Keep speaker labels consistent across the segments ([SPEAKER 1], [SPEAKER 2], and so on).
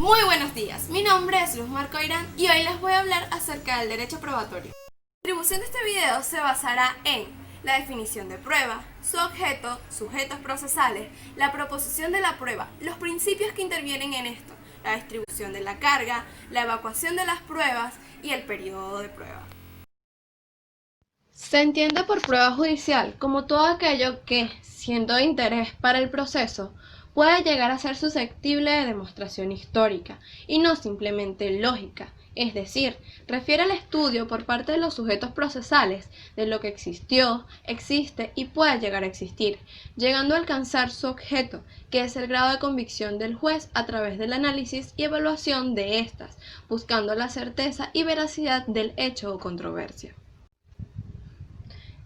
[SPEAKER 1] Muy buenos días, mi nombre es Luz Marco Irán y hoy les voy a hablar acerca del derecho probatorio. La distribución de este video se basará en la definición de prueba, su objeto, sujetos procesales, la proposición de la prueba, los principios que intervienen en esto, la distribución de la carga, la evacuación de las pruebas y el periodo de prueba.
[SPEAKER 2] Se entiende por prueba judicial como todo aquello que, siendo de interés para el proceso, puede llegar a ser susceptible de demostración histórica y no simplemente lógica, es decir, refiere al estudio por parte de los sujetos procesales de lo que existió, existe y puede llegar a existir, llegando a alcanzar su objeto, que es el grado de convicción del juez a través del análisis y evaluación de éstas, buscando la certeza y veracidad del hecho o controversia.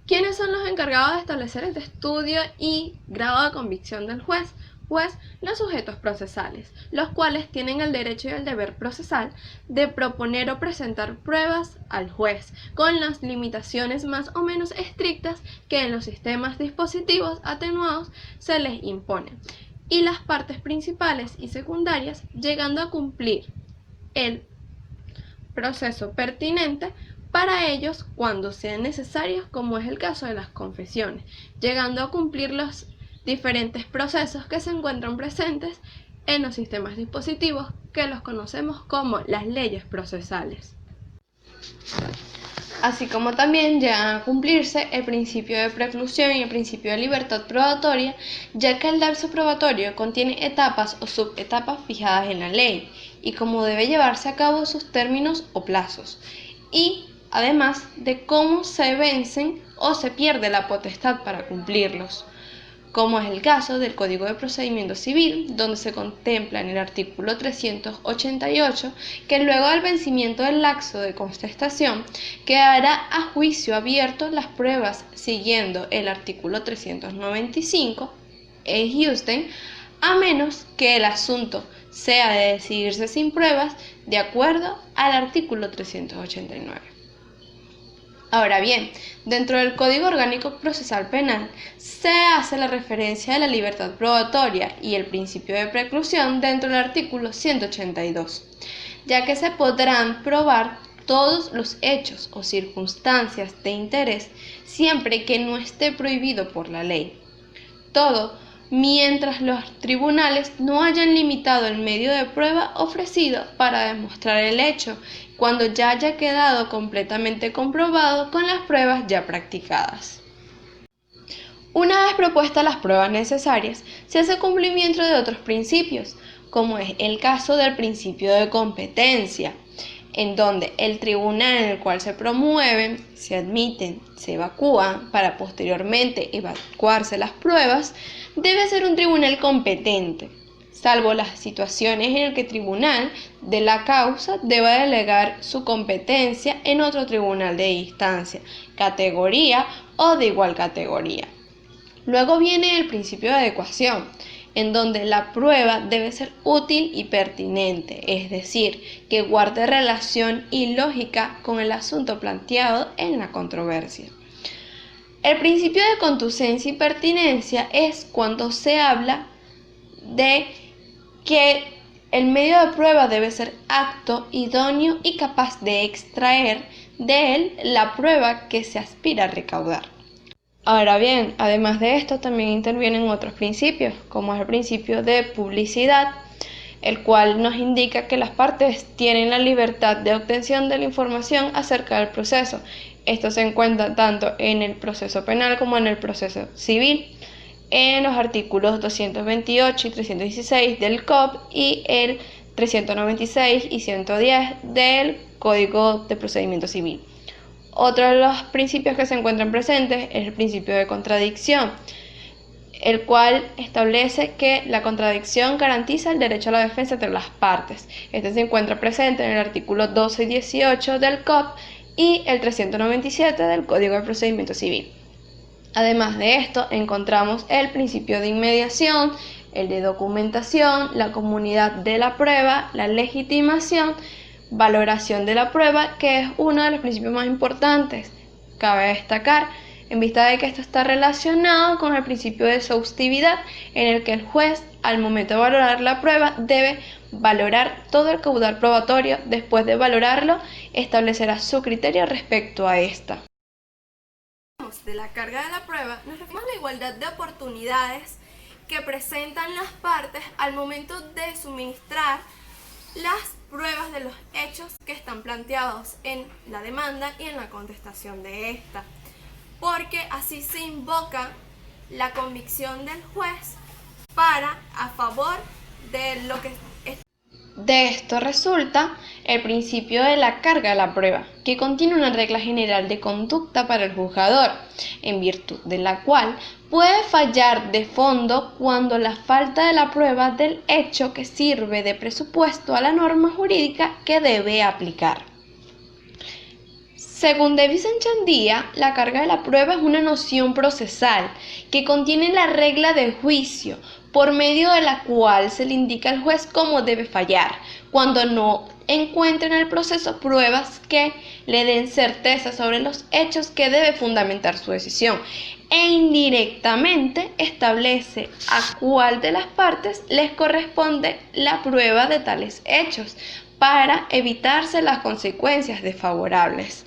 [SPEAKER 2] ¿Quiénes son los encargados de establecer este estudio y grado de convicción del juez? Pues los sujetos procesales, los cuales tienen el derecho y el deber procesal de proponer o presentar pruebas al juez, con las limitaciones más o menos estrictas que en los sistemas dispositivos atenuados se les imponen, y las partes principales y secundarias llegando a cumplir el proceso pertinente para ellos cuando sean necesarios, como es el caso de las confesiones, llegando a cumplir los diferentes procesos que se encuentran presentes en los sistemas dispositivos que los conocemos como las leyes procesales. Así como también llegan a cumplirse el principio de preclusión y el principio de libertad probatoria, ya que el lapso probatorio contiene etapas o subetapas fijadas en la ley y cómo debe llevarse a cabo sus términos o plazos, y además de cómo se vencen o se pierde la potestad para cumplirlos, como es el caso del Código de Procedimiento Civil, donde se contempla en el artículo 388 que luego del vencimiento del lapso de contestación quedará a juicio abierto las pruebas siguiendo el artículo 395 iustem, a menos que el asunto sea de decidirse sin pruebas de acuerdo al artículo 389. Ahora bien, dentro del Código Orgánico Procesal Penal se hace la referencia a la libertad probatoria y el principio de preclusión dentro del artículo 182, ya que se podrán probar todos los hechos o circunstancias de interés siempre que no esté prohibido por la ley. Todo mientras los tribunales no hayan limitado el medio de prueba ofrecido para demostrar el hecho, cuando ya haya quedado completamente comprobado con las pruebas ya practicadas. Una vez propuestas las pruebas necesarias, se hace cumplimiento de otros principios, como es el caso del principio de competencia, en donde el tribunal en el cual se promueven, se admiten, se evacúan para posteriormente evacuarse las pruebas, debe ser un tribunal competente, salvo las situaciones en las que el tribunal de la causa deba delegar su competencia en otro tribunal de instancia, categoría o de igual categoría. Luego viene el principio de adecuación, en donde la prueba debe ser útil y pertinente, es decir, que guarde relación y lógica con el asunto planteado en la controversia. El principio de contundencia y pertinencia es cuando se habla de que el medio de prueba debe ser apto, idóneo y capaz de extraer de él la prueba que se aspira a recaudar. Ahora bien, además de esto también intervienen otros principios, como es el principio de publicidad, el cual nos indica que las partes tienen la libertad de obtención de la información acerca del proceso. Esto se encuentra tanto en el proceso penal como en el proceso civil, en los artículos 228 y 316 del COP y el 396 y 110 del Código de Procedimiento Civil. Otro de los principios que se encuentran presentes es el principio de contradicción, el cual establece que la contradicción garantiza el derecho a la defensa entre las partes. Este se encuentra presente en el artículo 12 y 18 del COP y el 397 del Código de Procedimiento Civil. Además de esto, encontramos el principio de inmediación, el de documentación, la comunidad de la prueba, la legitimación, valoración de la prueba, que es uno de los principios más importantes. Cabe destacar, en vista de que esto está relacionado con el principio de exhaustividad, en el que el juez, al momento de valorar la prueba, debe valorar todo el caudal probatorio. Después de valorarlo, establecerá su criterio respecto a esta.
[SPEAKER 1] De la carga de la prueba, nos referimos a la igualdad de oportunidades que presentan las partes al momento de suministrar las pruebas de los hechos que están planteados en la demanda y en la contestación de esta, porque así se invoca la convicción del juez a favor de lo que es.
[SPEAKER 2] De esto resulta el principio de la carga de la prueba, que contiene una regla general de conducta para el juzgador, en virtud de la cual puede fallar de fondo cuando la falta de la prueba del hecho que sirve de presupuesto a la norma jurídica que debe aplicar. Según Davis en Chandía, la carga de la prueba es una noción procesal que contiene la regla del juicio, por medio de la cual se le indica al juez cómo debe fallar cuando no encuentre en el proceso pruebas que le den certeza sobre los hechos que debe fundamentar su decisión, e indirectamente establece a cuál de las partes les corresponde la prueba de tales hechos para evitarse las consecuencias desfavorables.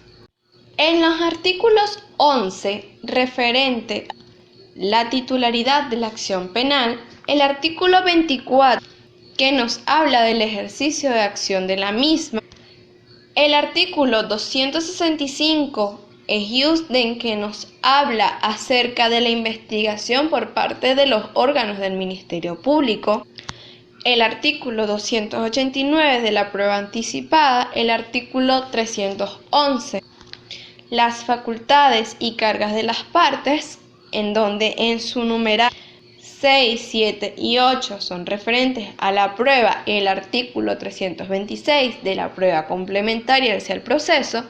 [SPEAKER 2] En los artículos 11, referente a la titularidad de la acción penal, el artículo 24, que nos habla del ejercicio de acción de la misma, el artículo 265, que nos habla acerca de la investigación por parte de los órganos del Ministerio Público, el artículo 289 de la prueba anticipada, el artículo 311, las facultades y cargas de las partes, en donde en su numeral 6, 7 y 8 son referentes a la prueba, el artículo 326 de la prueba complementaria hacia el proceso,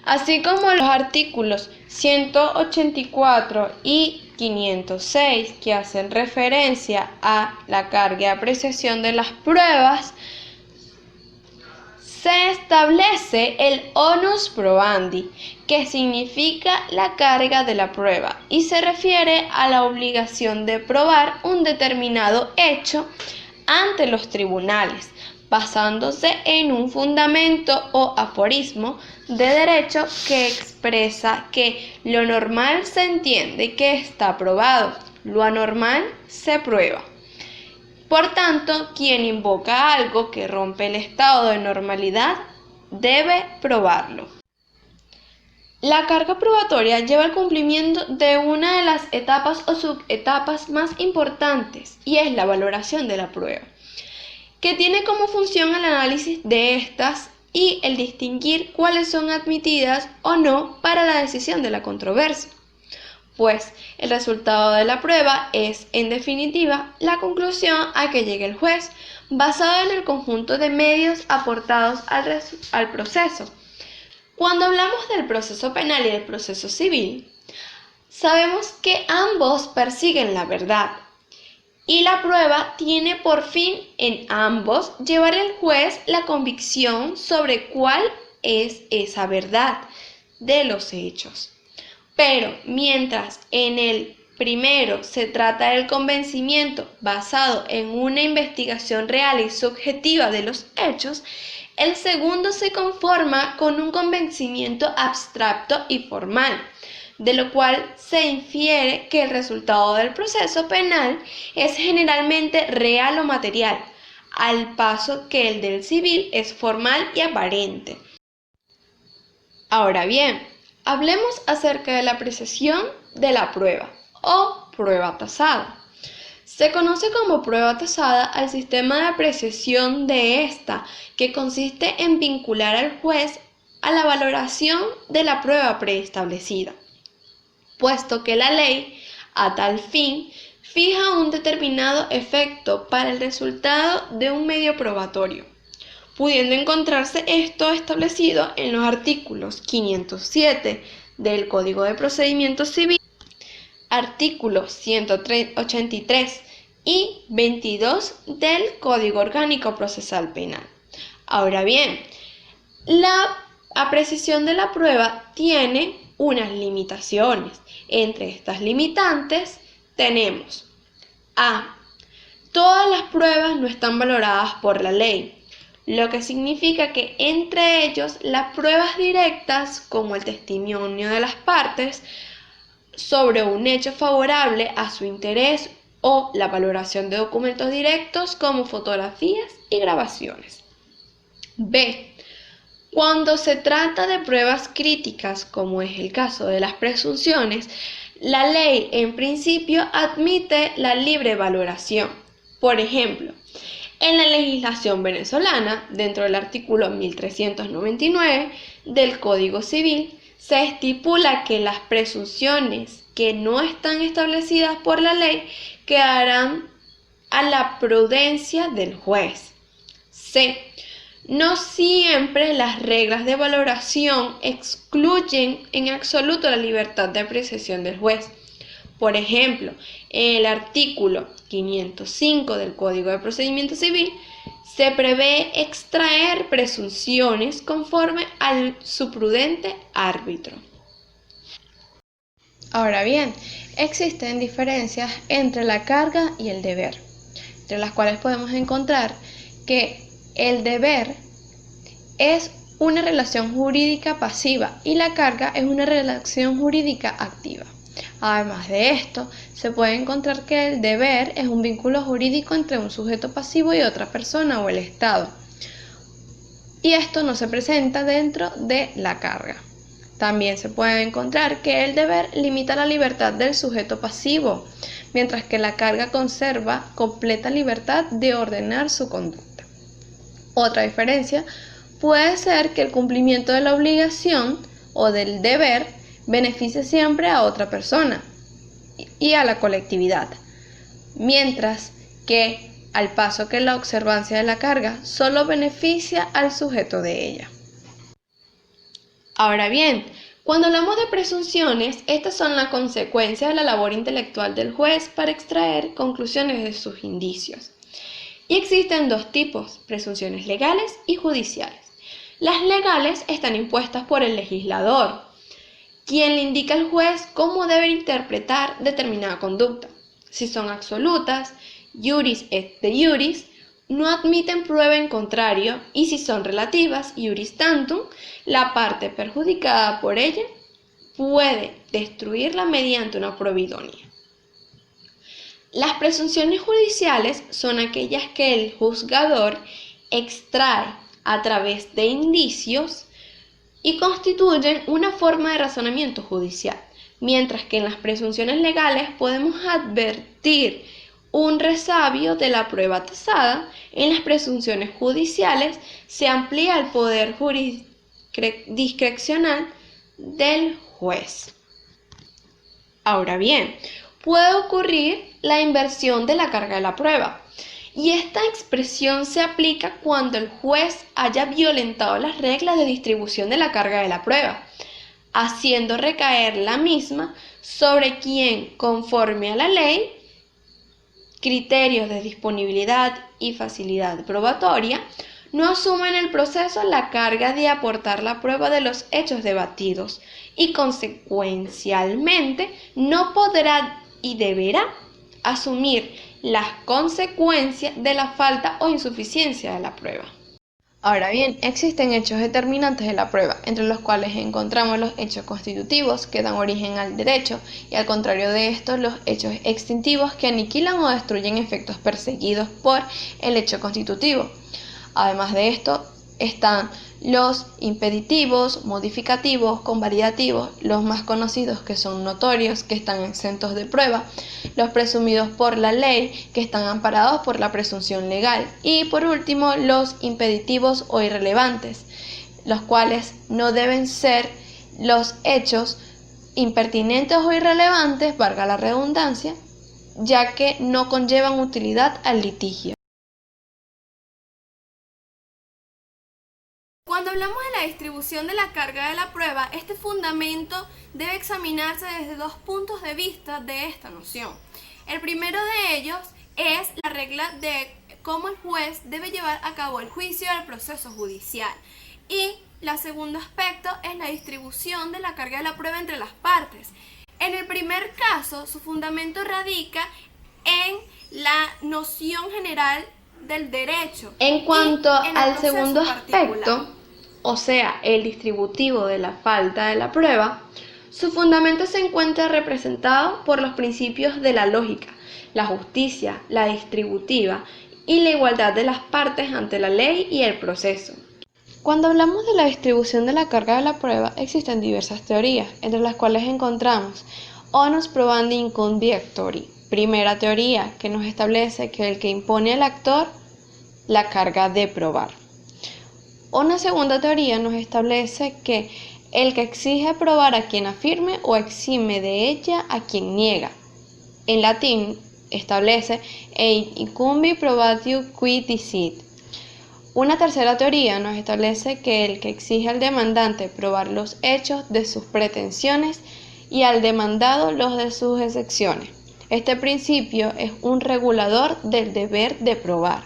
[SPEAKER 2] así como los artículos 184 y 506 que hacen referencia a la carga y apreciación de las pruebas. Se establece el onus probandi, que significa la carga de la prueba y se refiere a la obligación de probar un determinado hecho ante los tribunales, basándose en un fundamento o aforismo de derecho que expresa que lo normal se entiende que está probado, lo anormal se prueba. Por tanto, quien invoca algo que rompe el estado de normalidad debe probarlo. La carga probatoria lleva al cumplimiento de una de las etapas o subetapas más importantes, y es la valoración de la prueba, que tiene como función el análisis de estas y el distinguir cuáles son admitidas o no para la decisión de la controversia. Pues el resultado de la prueba es, en definitiva, la conclusión a que llegue el juez, basado en el conjunto de medios aportados al proceso. Cuando hablamos del proceso penal y del proceso civil, sabemos que ambos persiguen la verdad, y la prueba tiene por fin en ambos llevar al juez la convicción sobre cuál es esa verdad de los hechos. Pero mientras en el primero se trata del convencimiento basado en una investigación real y subjetiva de los hechos, el segundo se conforma con un convencimiento abstracto y formal, de lo cual se infiere que el resultado del proceso penal es generalmente real o material, al paso que el del civil es formal y aparente. Ahora bien, hablemos acerca de la apreciación de la prueba o prueba tasada. Se conoce como prueba tasada al sistema de apreciación de esta, que consiste en vincular al juez a la valoración de la prueba preestablecida, puesto que la ley, a tal fin, fija un determinado efecto para el resultado de un medio probatorio, pudiendo encontrarse esto establecido en los artículos 507 del Código de Procedimiento Civil, artículos 183 y 22 del Código Orgánico Procesal Penal. Ahora bien, la apreciación de la prueba tiene unas limitaciones. Entre estas limitantes tenemos a. todas las pruebas no están valoradas por la ley, lo que significa que entre ellos las pruebas directas, como el testimonio de las partes sobre un hecho favorable a su interés o la valoración de documentos directos como fotografías y grabaciones. B. Cuando se trata de pruebas críticas, como es el caso de las presunciones, la ley en principio admite la libre valoración. Por ejemplo, en la legislación venezolana, dentro del artículo 1399 del Código Civil, se estipula que las presunciones que no están establecidas por la ley quedarán a la prudencia del juez. C. No siempre las reglas de valoración excluyen en absoluto la libertad de apreciación del juez. Por ejemplo, en el artículo 505 del Código de Procedimiento Civil se prevé extraer presunciones conforme su prudente árbitro. Ahora bien, existen diferencias entre la carga y el deber, entre las cuales podemos encontrar que el deber es una relación jurídica pasiva y la carga es una relación jurídica activa. Además de esto, se puede encontrar que el deber es un vínculo jurídico entre un sujeto pasivo y otra persona o el Estado. Y esto no se presenta dentro de la carga. También se puede encontrar que el deber limita la libertad del sujeto pasivo, mientras que la carga conserva completa libertad de ordenar su conducta. Otra diferencia puede ser que el cumplimiento de la obligación o del deber beneficia siempre a otra persona y a la colectividad, mientras que al paso que la observancia de la carga solo beneficia al sujeto de ella. Ahora bien, cuando hablamos de presunciones, estas son la consecuencia de la labor intelectual del juez para extraer conclusiones de sus indicios. Y existen dos tipos, presunciones legales y judiciales. Las legales están impuestas por el legislador, quien le indica al juez cómo debe interpretar determinada conducta. Si son absolutas, iuris et de iuris, no admiten prueba en contrario, y si son relativas, iuris tantum, la parte perjudicada por ella puede destruirla mediante una prueba idónea. Las presunciones judiciales son aquellas que el juzgador extrae a través de indicios y constituyen una forma de razonamiento judicial, mientras que en las presunciones legales podemos advertir un resabio de la prueba tasada. En las presunciones judiciales se amplía el poder discrecional del juez. Ahora bien, puede ocurrir la inversión de la carga de la prueba, y esta expresión se aplica cuando el juez haya violentado las reglas de distribución de la carga de la prueba, haciendo recaer la misma sobre quien, conforme a la ley, criterios de disponibilidad y facilidad probatoria, no asume en el proceso la carga de aportar la prueba de los hechos debatidos y consecuencialmente no podrá y deberá asumir las consecuencias de la falta o insuficiencia de la prueba. Ahora bien, existen hechos determinantes de la prueba, entre los cuales encontramos los hechos constitutivos que dan origen al derecho y al contrario de estos los hechos extintivos que aniquilan o destruyen efectos perseguidos por el hecho constitutivo. Además de esto están los impeditivos, modificativos, convalidativos, los más conocidos que son notorios, que están exentos de prueba, los presumidos por la ley, que están amparados por la presunción legal, y por último los impeditivos o irrelevantes, los cuales no deben ser los hechos impertinentes o irrelevantes, valga la redundancia, ya que no conllevan utilidad al litigio.
[SPEAKER 1] Cuando hablamos de la distribución de la carga de la prueba, este fundamento debe examinarse desde dos puntos de vista de esta noción. El primero de ellos es la regla de cómo el juez debe llevar a cabo el juicio del proceso judicial. Y el segundo aspecto es la distribución de la carga de la prueba entre las partes. En el primer caso, su fundamento radica en la noción general del derecho.
[SPEAKER 2] En cuanto
[SPEAKER 1] y en el
[SPEAKER 2] al
[SPEAKER 1] proceso
[SPEAKER 2] segundo
[SPEAKER 1] particular.
[SPEAKER 2] aspecto, o sea, el distributivo de la falta de la prueba, su fundamento se encuentra representado por los principios de la lógica, la justicia, la distributiva y la igualdad de las partes ante la ley y el proceso. Cuando hablamos de la distribución de la carga de la prueba, existen diversas teorías, entre las cuales encontramos onus probandi in condiectori. Primera teoría, que nos establece que el que impone al actor la carga de probar. Una segunda teoría nos establece que el que exige probar a quien afirme o exime de ella a quien niega. En latín establece et incumbi probatio qui dicit. Una tercera teoría nos establece que el que exige al demandante probar los hechos de sus pretensiones y al demandado los de sus excepciones. Este principio es un regulador del deber de probar.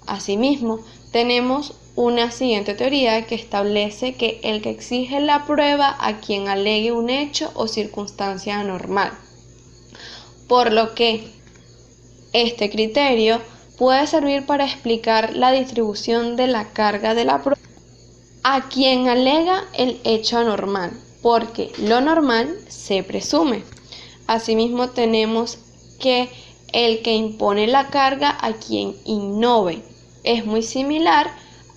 [SPEAKER 2] Asimismo, tenemos una siguiente teoría que establece que el que exige la prueba a quien alegue un hecho o circunstancia anormal, por lo que este criterio puede servir para explicar la distribución de la carga de la prueba a quien alega el hecho anormal, porque lo normal se presume. Asimismo, tenemos que el que impone la carga a quien innove. Es muy similar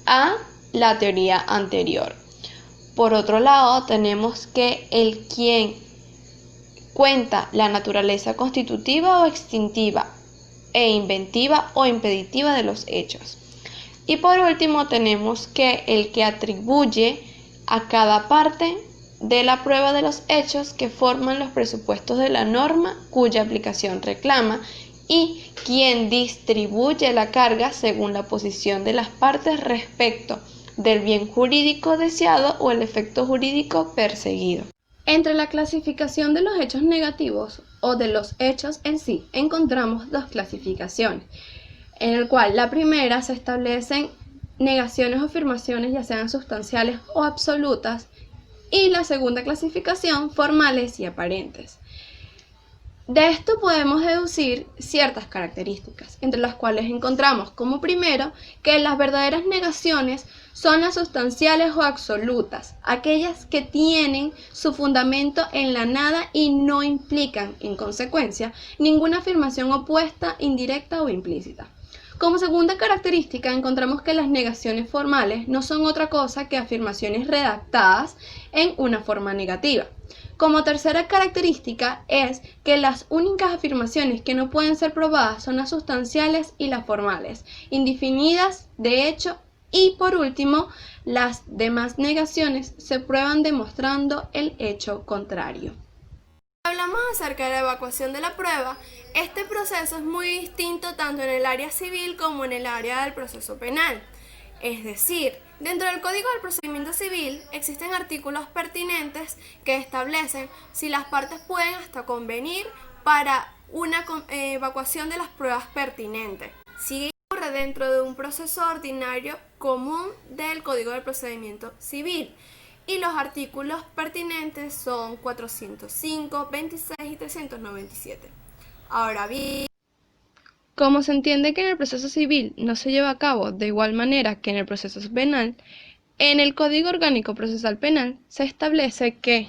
[SPEAKER 2] a la teoría anterior. Por otro lado, tenemos que el quien cuenta la naturaleza constitutiva o extintiva e inventiva o impeditiva de los hechos. Y por último, tenemos que el que atribuye a cada parte de la prueba de los hechos que forman los presupuestos de la norma cuya aplicación reclama, y quien distribuye la carga según la posición de las partes respecto del bien jurídico deseado o el efecto jurídico perseguido. Entre la clasificación de los hechos negativos o de los hechos en sí, encontramos dos clasificaciones, en el cual la primera se establecen negaciones o afirmaciones, ya sean sustanciales o absolutas, y la segunda clasificación, formales y aparentes. De esto podemos deducir ciertas características, entre las cuales encontramos como primero que las verdaderas negaciones son las sustanciales o absolutas, aquellas que tienen su fundamento en la nada y no implican, en consecuencia, ninguna afirmación opuesta, indirecta o implícita. Como segunda característica encontramos que las negaciones formales no son otra cosa que afirmaciones redactadas en una forma negativa. Como tercera característica es que las únicas afirmaciones que no pueden ser probadas son las sustanciales y las formales, indefinidas de hecho, y por último, las demás negaciones se prueban demostrando el hecho contrario.
[SPEAKER 1] Hablamos acerca de la evacuación de la prueba. Este proceso es muy distinto tanto en el área civil como en el área del proceso penal. Es decir, dentro del Código del Procedimiento Civil existen artículos pertinentes que establecen si las partes pueden hasta convenir para una evacuación de las pruebas pertinentes. Si ocurre dentro de un proceso ordinario común del Código del Procedimiento Civil. Y los artículos pertinentes son 405, 26 y 397. Ahora bien,
[SPEAKER 2] como se entiende que en el proceso civil no se lleva a cabo de igual manera que en el proceso penal, en el Código Orgánico Procesal Penal se establece que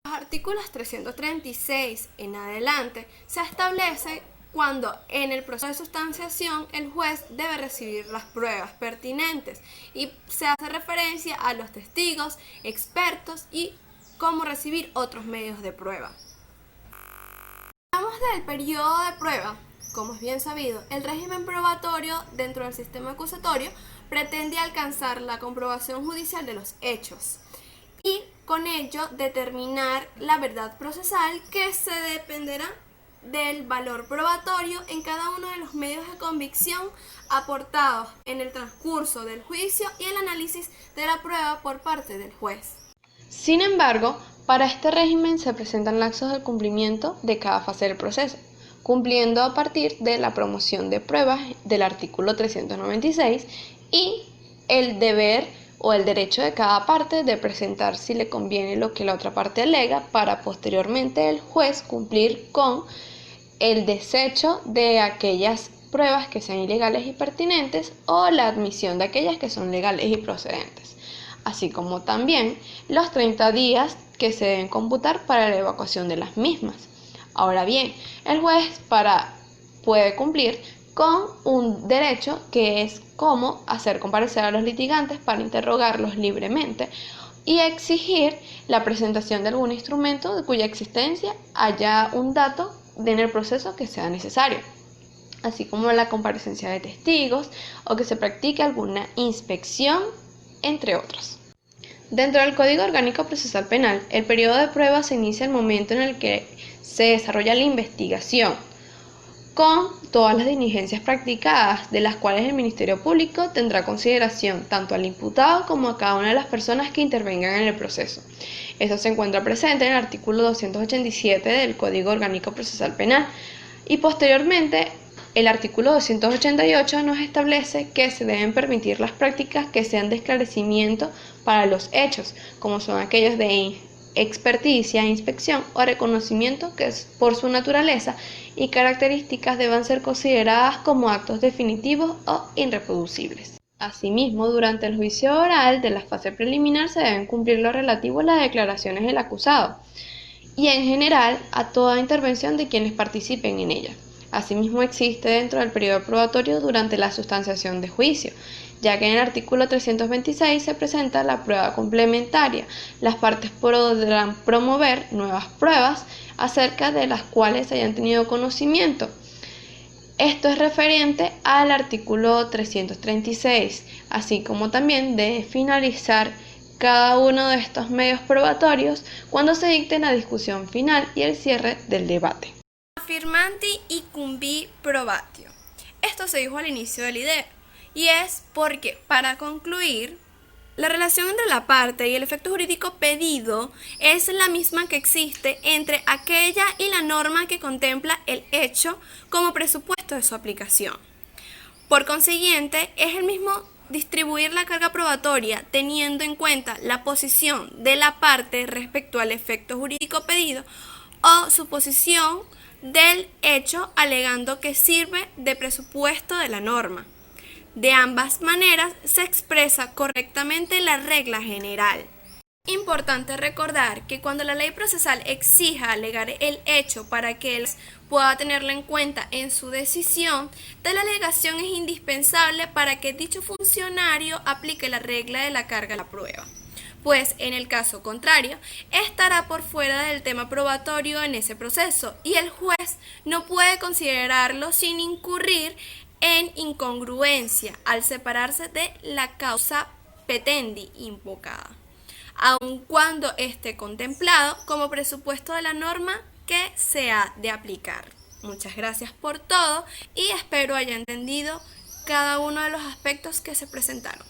[SPEAKER 1] los artículos 336 en adelante se establece cuando en el proceso de sustanciación el juez debe recibir las pruebas pertinentes y se hace referencia a los testigos, expertos y cómo recibir otros medios de prueba. Hablamos del periodo de prueba. Como es bien sabido, el régimen probatorio dentro del sistema acusatorio pretende alcanzar la comprobación judicial de los hechos y con ello determinar la verdad procesal que se dependerá del valor probatorio en cada uno de los medios de convicción aportados en el transcurso del juicio y el análisis de la prueba por parte del juez.
[SPEAKER 2] Sin embargo, para este régimen se presentan lapsos de cumplimiento de cada fase del proceso, cumpliendo a partir de la promoción de pruebas del artículo 396 y el deber o el derecho de cada parte de presentar si le conviene lo que la otra parte alega para posteriormente el juez cumplir con el desecho de aquellas pruebas que sean ilegales y pertinentes o la admisión de aquellas que son legales y procedentes, así como también los 30 días que se deben computar para la evacuación de las mismas. Ahora bien, el juez puede cumplir con un derecho que es como hacer comparecer a los litigantes para interrogarlos libremente y exigir la presentación de algún instrumento de cuya existencia haya un dato en el proceso que sea necesario, así como la comparecencia de testigos o que se practique alguna inspección, entre otros. Dentro del Código Orgánico Procesal Penal, el periodo de prueba se inicia el momento en el que se desarrolla la investigación, con todas las diligencias practicadas, de las cuales el Ministerio Público tendrá consideración tanto al imputado como a cada una de las personas que intervengan en el proceso. Esto se encuentra presente en el artículo 287 del Código Orgánico Procesal Penal y posteriormente el artículo 288 nos establece que se deben permitir las prácticas que sean de esclarecimiento para los hechos, como son aquellos de experticia, inspección o reconocimiento que por su naturaleza y características deban ser consideradas como actos definitivos o irreproducibles. Asimismo, durante el juicio oral de la fase preliminar se deben cumplir lo relativo a las declaraciones del acusado y en general a toda intervención de quienes participen en ella. Asimismo, existe dentro del periodo probatorio durante la sustanciación de juicio, ya que en el artículo 326 se presenta la prueba complementaria. Las partes podrán promover nuevas pruebas acerca de las cuales hayan tenido conocimiento. Esto es referente al artículo 336, así como también de finalizar cada uno de estos medios probatorios cuando se dicte la discusión final y el cierre del debate.
[SPEAKER 1] Affirmanti incumbi probatio. Esto se dijo al inicio del idea, y es porque, para concluir, la relación entre la parte y el efecto jurídico pedido es la misma que existe entre aquella y la norma que contempla el hecho como presupuesto de su aplicación. Por consiguiente, es el mismo distribuir la carga probatoria teniendo en cuenta la posición de la parte respecto al efecto jurídico pedido o su posición del hecho alegando que sirve de presupuesto de la norma. De ambas maneras se expresa correctamente la regla general. Importante recordar que cuando la ley procesal exija alegar el hecho para que él pueda tenerlo en cuenta en su decisión, tal alegación es indispensable para que dicho funcionario aplique la regla de la carga a la prueba, pues en el caso contrario estará por fuera del tema probatorio en ese proceso y el juez no puede considerarlo sin incurrir en incongruencia al separarse de la causa petendi invocada, aun cuando esté contemplado como presupuesto de la norma que se ha de aplicar. Muchas gracias por todo y espero haya entendido cada uno de los aspectos que se presentaron.